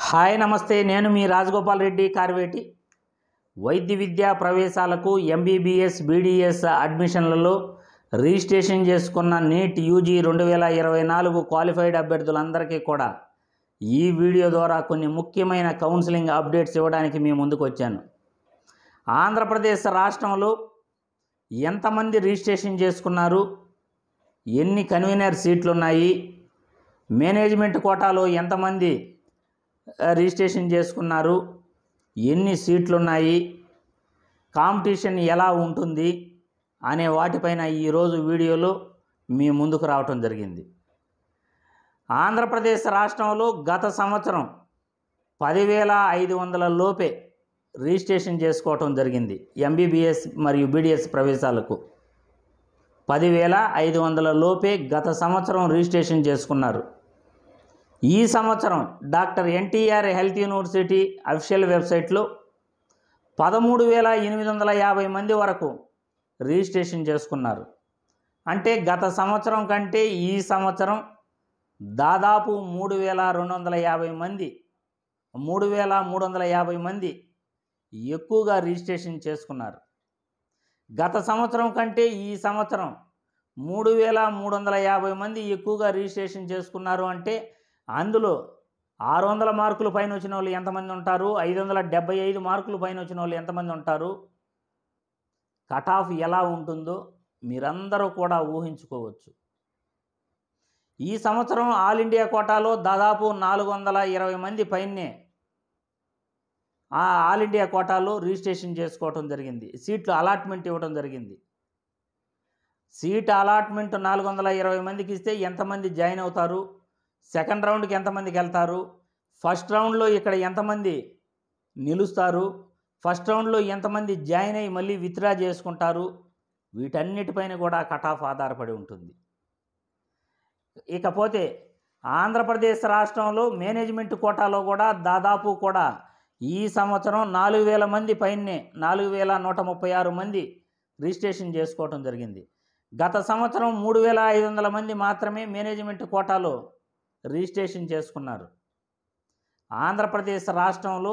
Hi నమస్తే, నేను మీ రాజగోపాల్ రెడ్డి కార్వేటి. వైద్య విద్యా ప్రవేశాలకు ఎంబీబీఎస్ బీడీఎస్ అడ్మిషన్లలో రిజిస్ట్రేషన్ చేసుకున్న నీట్ యూజీ 2024 క్వాలిఫైడ్ అభ్యర్థులందరికీ కూడా ఈ వీడియో ద్వారా కొన్ని ముఖ్యమైన కౌన్సిలింగ్ అప్డేట్స్ ఇవ్వడానికి మీ ముందుకు వచ్చాను. ఆంధ్రప్రదేశ్ రాష్ట్రంలో ఎంతమంది రిజిస్ట్రేషన్ చేసుకున్నారు, ఎన్ని కన్వీనర్ సీట్లు ఉన్నాయి, మేనేజ్మెంట్ కోటాలో ఎంతమంది రిజిస్ట్రేషన్ చేసుకున్నారు, ఎన్ని సీట్లు ఉన్నాయి, కాంపిటీషన్ ఎలా ఉంటుంది అనే వాటిపైన ఈరోజు వీడియోలో మీ ముందుకు రావటం జరిగింది. ఆంధ్రప్రదేశ్ రాష్ట్రంలో గత సంవత్సరం 10,500 లోపే రిజిస్ట్రేషన్ చేసుకోవటం జరిగింది. ఎంబీబీఎస్ మరియు బీడీఎస్ ప్రవేశాలకు 10,500 లోపే గత సంవత్సరం రిజిస్ట్రేషన్ చేసుకున్నారు. ఈ సంవత్సరం doctor NTR health university official వెబ్సైట్లో 13,850 మంది వరకు రిజిస్ట్రేషన్ చేసుకున్నారు. అంటే గత సంవత్సరం కంటే ఈ సంవత్సరం దాదాపు 3,250 మంది 3,350 మంది ఎక్కువగా రిజిస్ట్రేషన్ చేసుకున్నారు. గత సంవత్సరం కంటే ఈ సంవత్సరం 3,350 మంది ఎక్కువగా రిజిస్ట్రేషన్ చేసుకున్నారు. అంటే అందులో 600 మార్కులు పైన వచ్చిన వాళ్ళు ఎంతమంది ఉంటారు, 575 మార్కులు పైన వచ్చిన వాళ్ళు ఎంతమంది ఉంటారు, కట్ ఆఫ్ ఎలా ఉంటుందో మీరందరూ కూడా ఊహించుకోవచ్చు. ఈ సంవత్సరం ఆల్ ఇండియా కోటాలో దాదాపు 420 మంది పైనే ఆల్ ఇండియా కోటాలో రిజిస్ట్రేషన్ చేసుకోవటం జరిగింది. సీట్లు అలాట్మెంట్ ఇవ్వడం జరిగింది. సీట్ అలాట్మెంట్ 420 మందికి ఇస్తే ఎంతమంది జాయిన్ అవుతారు, సెకండ్ రౌండ్కి ఎంతమందికి వెళ్తారు, ఫస్ట్ రౌండ్లో ఇక్కడ ఎంతమంది నిలుస్తారు, ఫస్ట్ రౌండ్లో ఎంతమంది జాయిన్ అయ్యి మళ్ళీ విత్డ్రా చేసుకుంటారు, వీటన్నిటిపైన కూడా కట్ ఆఫ్ ఆధారపడి ఉంటుంది. ఇకపోతే ఆంధ్రప్రదేశ్ రాష్ట్రంలో మేనేజ్మెంట్ కోటాలో కూడా దాదాపు కూడా ఈ సంవత్సరం 4,000 మంది పైనే 4,136 మంది రిజిస్ట్రేషన్ చేసుకోవటం జరిగింది. గత సంవత్సరం 3,500 మంది మాత్రమే మేనేజ్మెంట్ కోటాలో రిజిస్ట్రేషన్ చేసుకున్నారు. ఆంధ్రప్రదేశ్ రాష్ట్రంలో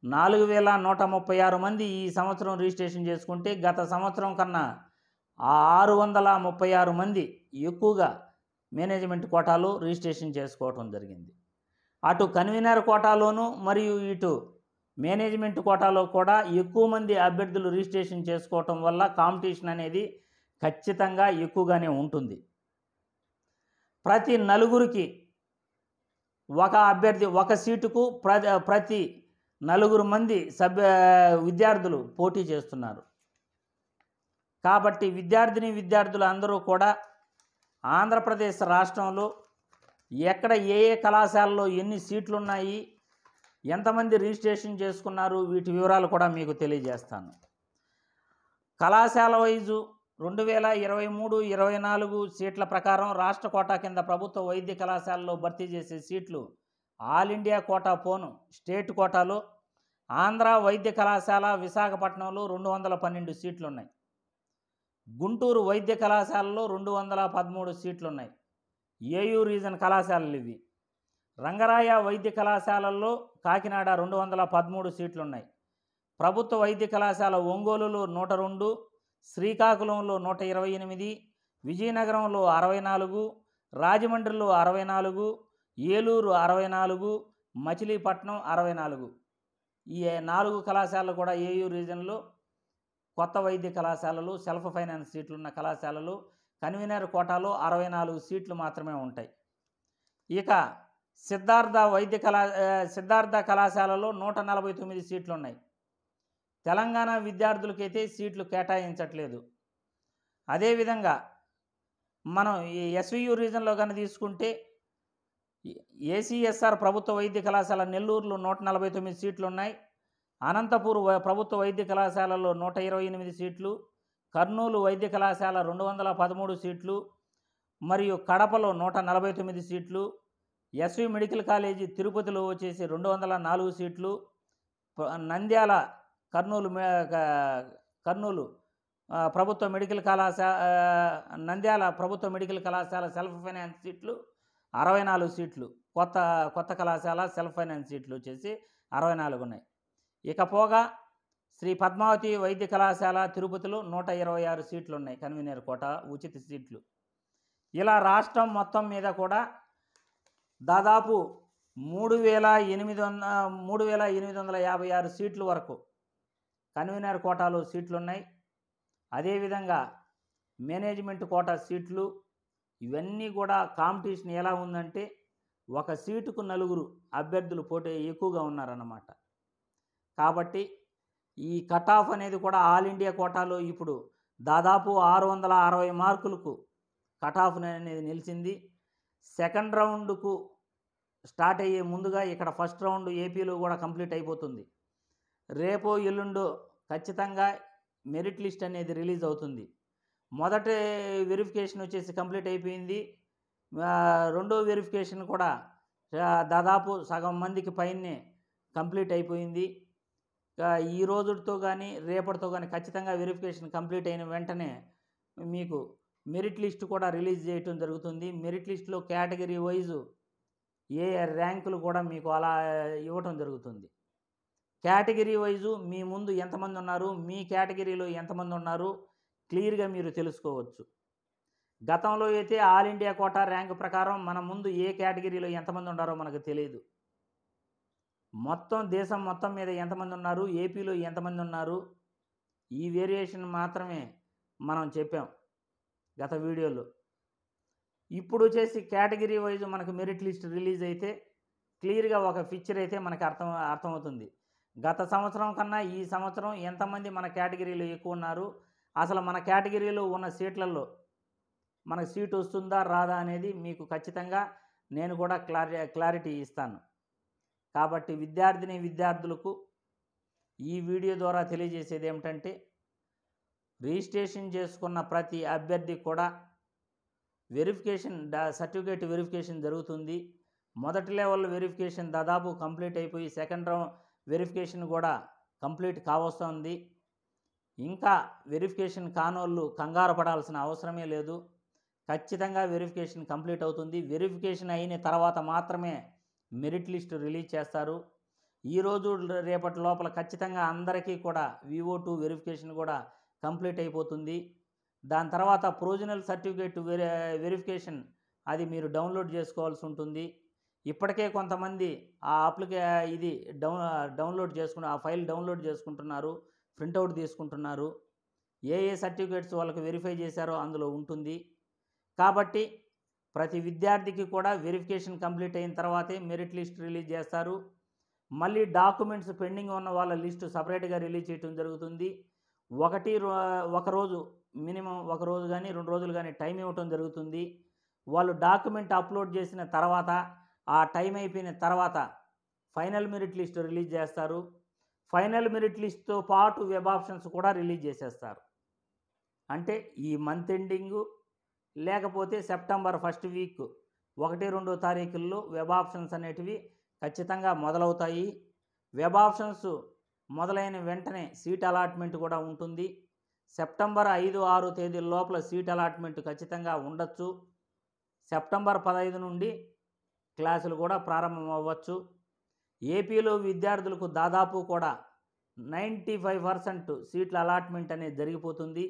4,136 మంది ఈ సంవత్సరం రిజిస్ట్రేషన్ చేసుకుంటే గత సంవత్సరం కన్నా 636 మంది ఎక్కువగా మేనేజ్మెంట్ కోటాలో రిజిస్ట్రేషన్ చేసుకోవటం జరిగింది. అటు కన్వీనర్ కోటాలోను మరియు ఇటు మేనేజ్మెంట్ కోటాలో కూడా ఎక్కువ మంది అభ్యర్థులు రిజిస్ట్రేషన్ చేసుకోవటం వల్ల కాంపిటీషన్ అనేది ఖచ్చితంగా ఎక్కువగానే ఉంటుంది. ప్రతి నలుగురికి ఒక అభ్యర్థి ఒక సీటుకు ప్రతి 4 మంది విద్యార్థులు పోటీ చేస్తున్నారు. కాబట్టి విద్యార్థులు అందరూ కూడా ఆంధ్రప్రదేశ్ రాష్ట్రంలో ఎక్కడ ఏ కళాశాలలో ఎన్ని సీట్లు ఉన్నాయి, ఎంతమంది రిజిస్ట్రేషన్ చేసుకున్నారు, వీటి వివరాలు కూడా మీకు తెలియజేస్తాను. కళాశాల వైజు 2023-24 సీట్ల ప్రకారం రాష్ట్ర కోటా కింద ప్రభుత్వ వైద్య కళాశాలలో భర్తీ చేసే సీట్లు ఆల్ ఇండియా కోటా పోను స్టేట్ కోటాలో ఆంధ్ర వైద్య కళాశాల విశాఖపట్నంలో 212 సీట్లు ఉన్నాయి. గుంటూరు వైద్య కళాశాలలో 213 సీట్లు ఉన్నాయి. ఏయూ రీజన్ కళాశాలలు ఇవి. రంగరాయ వైద్య కళాశాలల్లో కాకినాడ 213 సీట్లు ఉన్నాయి. ప్రభుత్వ వైద్య కళాశాల ఒంగోలులో 102, శ్రీకాకుళంలో 128, విజయనగరంలో 64, రాజమండ్రిలో 64, ఏలూరు 64, మచిలీపట్నం 64. ఈ 4 కళాశాలలు కూడా ఏయూ రీజన్లో కొత్త వైద్య కళాశాలలు, సెల్ఫ్ ఫైనాన్స్ సీట్లున్న కళాశాలలు. కన్వీనర్ కోటాలో 64 సీట్లు మాత్రమే ఉంటాయి. ఇక సిద్ధార్థ కళాశాలలో 149 సీట్లు ఉన్నాయి. తెలంగాణ విద్యార్థులకైతే సీట్లు కేటాయించట్లేదు. అదేవిధంగా మనం ఈ ఎస్వియు రీజన్లో కనుక తీసుకుంటే ఏసీఎస్ఆర్ ప్రభుత్వ వైద్య కళాశాల నెల్లూరులో 149 సీట్లు ఉన్నాయి. అనంతపూర్ ప్రభుత్వ వైద్య కళాశాలలో 128 సీట్లు, కర్నూలు వైద్య కళాశాల 213 సీట్లు మరియు కడపలో 149 సీట్లు, ఎస్వి మెడికల్ కాలేజీ తిరుపతిలో వచ్చేసి 204 సీట్లు, నంద్యాల కర్నూలు ప్రభుత్వ మెడికల్ కళాశాల నంద్యాల ప్రభుత్వ మెడికల్ కళాశాల సెల్ఫ్ ఫైనాన్స్ సీట్లు 64 సీట్లు, కొత్త కొత్త కళాశాల సెల్ఫ్ ఫైనాన్స్ సీట్లు వచ్చేసి 64 ఉన్నాయి. ఇకపోగా శ్రీ పద్మావతి వైద్య కళాశాల తిరుపతిలో 126 సీట్లు ఉన్నాయి, కన్వీనర్ కోట ఉచిత సీట్లు. ఇలా రాష్ట్రం మొత్తం మీద కూడా దాదాపు 3,856 సీట్ల వరకు కన్వీనర్ కోటాలో సీట్లు ఉన్నాయి. అదేవిధంగా మేనేజ్మెంట్ కోటా సీట్లు, ఇవన్నీ కూడా కాంపిటీషన్ ఎలా ఉందంటే ఒక సీటుకు 4 అభ్యర్థులు పోటీ ఎక్కువగా ఉన్నారన్నమాట. కాబట్టి ఈ కట్ ఆఫ్ అనేది కూడా ఆల్ ఇండియా కోటాలో ఇప్పుడు దాదాపు 660 మార్కులకు కట్ ఆఫ్ అనేది నిలిచింది. సెకండ్ రౌండ్కు స్టార్ట్ అయ్యే ముందుగా ఇక్కడ ఫస్ట్ రౌండ్ ఏపీలో కూడా కంప్లీట్ అయిపోతుంది. రేపో ఎల్లుండో ఖచ్చితంగా మెరిట్ లిస్ట్ అనేది రిలీజ్ అవుతుంది. మొదటి వెరిఫికేషన్ వచ్చేసి కంప్లీట్ అయిపోయింది. రెండో వెరిఫికేషన్ కూడా దాదాపు సగం మందికి పైనే కంప్లీట్ అయిపోయింది. ఈ రోజుతో కానీ రేపటితో కానీ ఖచ్చితంగా వెరిఫికేషన్ కంప్లీట్ అయిన వెంటనే మీకు మెరిట్ లిస్ట్ కూడా రిలీజ్ చేయటం జరుగుతుంది. మెరిట్ లిస్టులో కేటగిరీ వైజు ఏ ర్యాంకులు కూడా మీకు అలా ఇవ్వటం జరుగుతుంది. కేటగిరీ వైజు మీ ముందు ఎంతమంది ఉన్నారు, మీ కేటగిరీలో ఎంతమంది ఉన్నారు క్లియర్గా మీరు తెలుసుకోవచ్చు. గతంలో అయితే ఆల్ ఇండియా కోటా ర్యాంకు ప్రకారం మన ముందు ఏ కేటగిరీలో ఎంతమంది ఉన్నారో మనకు తెలియదు. మొత్తం దేశం మొత్తం మీద ఎంతమంది ఉన్నారు, ఏపీలో ఎంతమంది ఉన్నారు, ఈ వేరియేషన్ మాత్రమే మనం చెప్పాం గత వీడియోలో. ఇప్పుడు వచ్చేసి కేటగిరీ వైజ్ మనకు మెరిట్ లిస్ట్ రిలీజ్ అయితే క్లియర్గా ఒక పిక్చర్ అయితే మనకు అర్థమవుతుంది. గత సంవత్సరం కన్నా ఈ సంవత్సరం ఎంతమంది మన కేటగిరీలో ఎక్కువ ఉన్నారు, అసలు మన కేటగిరీలో ఉన్న సీట్లలో మనకు సీటు వస్తుందా రాదా అనేది మీకు ఖచ్చితంగా నేను కూడా క్లారిటీ ఇస్తాను. కాబట్టి విద్యార్థులకు ఈ వీడియో ద్వారా తెలియజేసేది ఏమిటంటే రిజిస్ట్రేషన్ చేసుకున్న ప్రతి అభ్యర్థికి కూడా వెరిఫికేషన్ సర్టిఫికేట్ వెరిఫికేషన్ జరుగుతుంది. మొదటి లెవెల్ వెరిఫికేషన్ దాదాపు కంప్లీట్ అయిపోయి సెకండ్ రౌండ్ వెరిఫికేషన్ కూడా కంప్లీట్ కావస్తుంది. ఇంకా వెరిఫికేషన్ కానోళ్ళు కంగారు పడాల్సిన అవసరమే లేదు. ఖచ్చితంగా వెరిఫికేషన్ కంప్లీట్ అవుతుంది. వెరిఫికేషన్ అయిన తర్వాత మాత్రమే మెరిట్ లిస్ట్ రిలీజ్ చేస్తారు. ఈరోజు రేపటి లోపల ఖచ్చితంగా అందరికీ కూడా VO2 వెరిఫికేషన్ కూడా కంప్లీట్ అయిపోతుంది. దాని తర్వాత ప్రొవిజనల్ సర్టిఫికేట్ వెరిఫికేషన్ అది మీరు డౌన్లోడ్ చేసుకోవాల్సి ఉంటుంది. ఇప్పటికే కొంతమంది ఆ డౌన్లోడ్ చేసుకుని ఆ ఫైల్ డౌన్లోడ్ చేసుకుంటున్నారు, ప్రింటౌట్ తీసుకుంటున్నారు. ఏ సర్టిఫికేట్స్ వాళ్ళకి వెరిఫై చేశారో అందులో ఉంటుంది. కాబట్టి ప్రతి విద్యార్థికి కూడా వెరిఫికేషన్ కంప్లీట్ అయిన తర్వాతే మెరిట్ లిస్ట్ రిలీజ్ చేస్తారు. మళ్ళీ డాక్యుమెంట్స్ పెండింగ్ ఉన్న వాళ్ళ లిస్టు సపరేట్గా రిలీజ్ చేయడం జరుగుతుంది. ఒక రోజు మినిమం ఒక రోజు కానీ 2 రోజులు కానీ టైం ఇవ్వటం జరుగుతుంది. వాళ్ళు డాక్యుమెంట్ అప్లోడ్ చేసిన తర్వాత ఆ టైం అయిపోయిన తర్వాత ఫైనల్ మెరిట్ లిస్ట్ రిలీజ్ చేస్తారు. ఫైనల్ మెరిట్ లిస్ట్తో పాటు వెబ్ ఆప్షన్స్ కూడా రిలీజ్ చేసేస్తారు. అంటే ఈ మంత్ ఎండింగు లేకపోతే సెప్టెంబర్ ఫస్ట్ వీక్ 1-2 తారీఖుల్లో వెబ్ ఆప్షన్స్ అనేటివి ఖచ్చితంగా మొదలవుతాయి. వెబ్ ఆప్షన్స్ మొదలైన వెంటనే సీట్ అలాట్మెంట్ కూడా ఉంటుంది. సెప్టెంబర్ 5-6 తేదీల లోపల సీట్ అలాట్మెంట్ ఖచ్చితంగా ఉండొచ్చు. సెప్టెంబర్ 15 నుండి క్లాసులు కూడా ప్రారంభం అవ్వచ్చు. ఏపీలో విద్యార్థులకు దాదాపు కూడా 95% సీట్ల అలాట్మెంట్ అనేది జరిగిపోతుంది.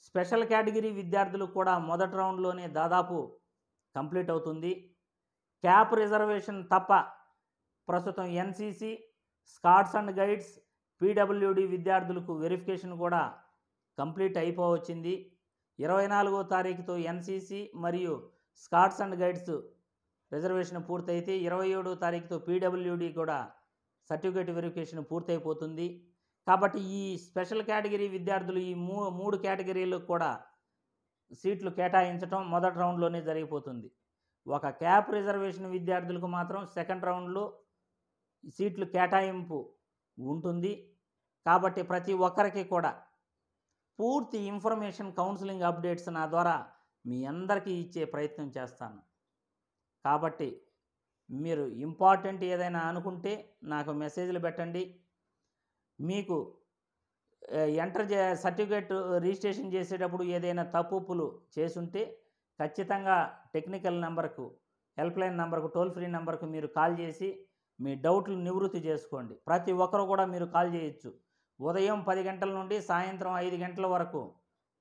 స్పెషల్ కేటగిరీ విద్యార్థులకు కూడా మొదటి రౌండ్లోనే దాదాపు కంప్లీట్ అవుతుంది. క్యాప్ రిజర్వేషన్ తప్ప ప్రస్తుతం NCC, Scots and guides, PWD విద్యార్థులకు వెరిఫికేషన్ కూడా కంప్లీట్ అయిపోవచ్చింది. 24వ తారీఖుతో NCC మరియు స్కాట్స్ అండ్ గైడ్స్ రిజర్వేషన్ పూర్తయితే 27వ తారీఖుతో PWD కూడా సర్టిఫికేట్ వెరిఫికేషన్ పూర్తయిపోతుంది. కాబట్టి ఈ స్పెషల్ కేటగిరీ విద్యార్థులు ఈ 3 కేటగిరీలకు కూడా సీట్లు కేటాయించడం మొదటి రౌండ్లోనే జరిగిపోతుంది. ఒక క్యాప్ రిజర్వేషన్ విద్యార్థులకు మాత్రం సెకండ్ రౌండ్లో సీట్లు కేటాయింపు ఉంటుంది. కాబట్టి ప్రతి ఒక్కరికి కూడా పూర్తి ఇన్ఫర్మేషన్ కౌన్సిలింగ్ అప్డేట్స్ నా ద్వారా మీ అందరికీ ఇచ్చే ప్రయత్నం చేస్తాను. కాబట్టి మీరు ఇంపార్టెంట్ ఏదైనా అనుకుంటే నాకు మెసేజ్లు పెట్టండి. మీకు సర్టిఫికేట్ రిజిస్ట్రేషన్ చేసేటప్పుడు ఏదైనా తప్పులు చేసుంటే ఖచ్చితంగా టెక్నికల్ నెంబర్కు హెల్ప్లైన్ నెంబర్కు, టోల్ ఫ్రీ నెంబర్కు మీరు కాల్ చేసి మీ డౌట్లు నివృత్తి చేసుకోండి. ప్రతి ఒక్కరు కూడా మీరు కాల్ చేయొచ్చు. ఉదయం 10 గంటల నుండి సాయంత్రం 5 గంటల వరకు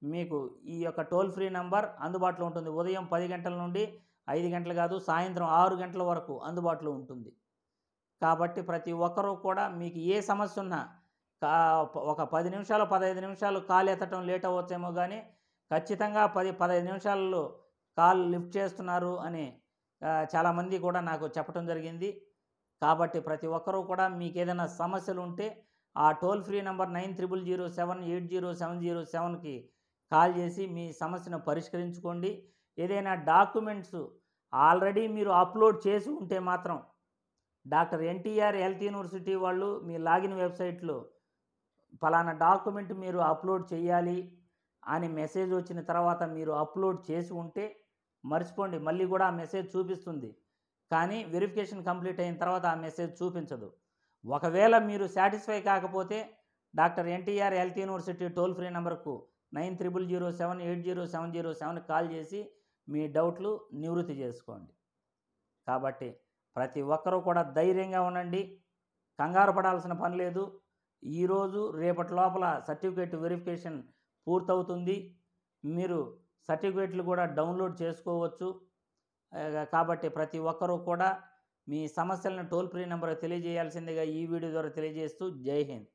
మీకు ఈ యొక్క టోల్ ఫ్రీ నంబర్ అందుబాటులో ఉంటుంది. ఉదయం 10 గంటల నుండి 5 గంటలు కాదు, సాయంత్రం 6 గంటల వరకు అందుబాటులో ఉంటుంది. కాబట్టి ప్రతి ఒక్కరూ కూడా మీకు ఏ సమస్య ఉన్నా ఒక 10 నిమిషాలు, 15 నిమిషాలు కాల్ ఎత్తటం లేట్ అవ్వచ్చేమో కానీ ఖచ్చితంగా 10-15 నిమిషాల్లో కాల్ లిఫ్ట్ చేస్తున్నారు అని చాలామంది కూడా నాకు చెప్పడం జరిగింది. కాబట్టి ప్రతి ఒక్కరూ కూడా మీకు ఏదైనా సమస్యలు ఉంటే ఆ టోల్ ఫ్రీ నంబర్ 9007807007కి కాల్ చేసి మీ సమస్యను పరిష్కరించుకోండి. ఏదైనా డాక్యుమెంట్స్ ఆల్రెడీ మీరు అప్లోడ్ చేసి ఉంటే మాత్రం డాక్టర్ ఎన్టీఆర్ హెల్త్ యూనివర్సిటీ వాళ్ళు మీ లాగిన్ వెబ్సైట్లో ఫలానా డాక్యుమెంట్ మీరు అప్లోడ్ చేయాలి అని మెసేజ్ వచ్చిన తర్వాత మీరు అప్లోడ్ చేసి ఉంటే మర్చిపోండి, మళ్ళీ కూడా ఆ మెసేజ్ చూపిస్తుంది. కానీ వెరిఫికేషన్ కంప్లీట్ అయిన తర్వాత ఆ మెసేజ్ చూపించదు. ఒకవేళ మీరు సాటిస్ఫై కాకపోతే doctor NTR health university toll free నెంబర్కు 9007807007కి కాల్ చేసి మీ డౌట్లు నివృత్తి చేసుకోండి. కాబట్టి ప్రతి ఒక్కరూ కూడా ధైర్యంగా ఉండండి, కంగారు పడాల్సిన పని లేదు. ఈరోజు రేపటి లోపల సర్టిఫికేట్ వెరిఫికేషన్ పూర్తవుతుంది. మీరు సర్టిఫికేట్లు కూడా డౌన్లోడ్ చేసుకోవచ్చు. కాబట్టి ప్రతి ఒక్కరూ కూడా మీ సమస్యలను టోల్ ఫ్రీ నెంబర్ తెలియజేయాల్సిందిగా ఈ వీడియో ద్వారా తెలియజేస్తూ జై హింద్.